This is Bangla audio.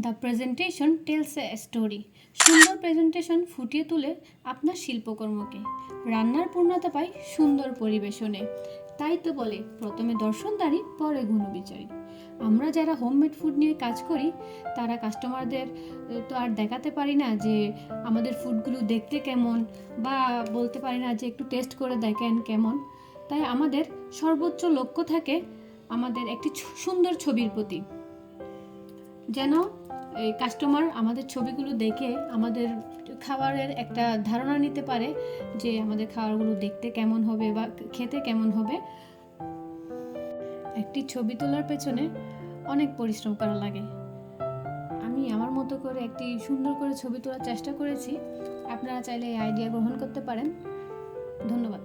The presentation tells a story. সুন্দর প্রেজেন্টেশন ফুটিয়ে তোলে আপনার শিল্পকর্মকে। রান্নার পূর্ণতা পায় সুন্দর পরিবেশনে। তাই তো বলে প্রথমে দর্শনদারি, পরে গুণবিচারী। আমরা যারা হোমমেড ফুড নিয়ে কাজ করি তারা কাস্টমারদের তো আর দেখাতে পারি না যে আমাদের ফুডগুলো দেখতে কেমন, বা বলতে পারি না যে একটু টেস্ট করে দেখেন কেমন। তাই আমাদের সর্বোচ্চ লক্ষ্য থাকে আমাদের একটি সুন্দর ছবির প্রতি, যেন এই কাস্টমার আমাদের ছবিগুলো দেখে আমাদের খাবারের একটা ধারণা নিতে পারে যে আমাদের খাবারগুলো দেখতে কেমন হবে বা খেতে কেমন হবে। একটি ছবি তোলার পেছনে অনেক পরিশ্রম করা লাগে। আমি আমার মতো করে একটি সুন্দর করে ছবি তোলার চেষ্টা করেছি। আপনারা চাইলে এই আইডিয়া গ্রহণ করতে পারেন। ধন্যবাদ।